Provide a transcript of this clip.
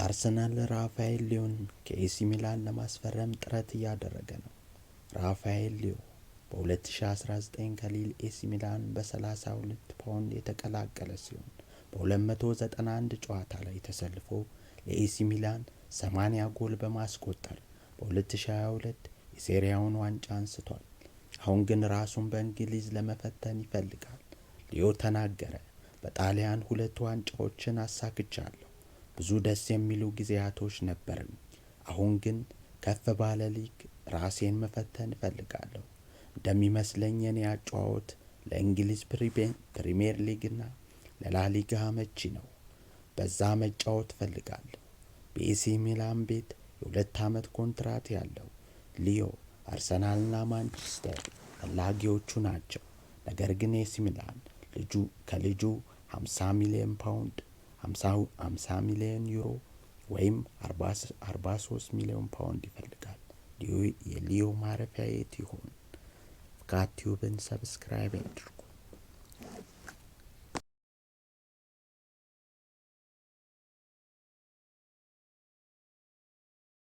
አርሰናል ራፋኤል ሊዮን ከኤሲ ሚላን ለማስፈረም ጥረት እያደረገ ነው። ራፋኤል ሊዮ በ2019 ከሊል ኤሲ ሚላን በ32 ፓውንድ የተቀላቀለ ሲሆን በ291 ጨዋታ ላይ ተሰልፎ ለኤሲ ሚላን 80 ጎል በማስቆጠር በ2022 የሴሪያውን ዋንጫ አንስቷል። አሁን ግን ራሱን በእንግሊዝ ለመፈተን ይፈልጋል። ሊዮ ተናገረ። በጣሊያን 2 ዋንጫዎችን አሳክቻለሁ። ብዙ ደስ የሚሉ ጊዜያቶች ነበሩኝ። አሁን ግን ከፍ ባለ ሊግ ራሴን መፈተን እፈልጋለሁ። እንደሚመስለኝ የኔ አጨዋወት ለእንግሊዝ ፕሪሚየር ሊግና ለላሊጋ አመቺ ነው። በዛ መጫወት እፈልጋለሁ። በኤሲ ሚላን ቤት የ2 ዓመት ኮንትራት ያለው ሊዮ አርሰናልና ማንቸስተር ፈላጊዎቹ ናቸው። ነገር ግን ኤሲ ሚላን ከልጁ 50 ሚሊዮን ፓውንድ 50 ሚሊዮን ዩሮ ወይም 43 ሚሊዮን ፓውንድ ይፈልጋል። የሊዮ ማረፊያ የት ይሆን? ፍካት ቲዩብን ሰብስክራይብ ያድርጉ።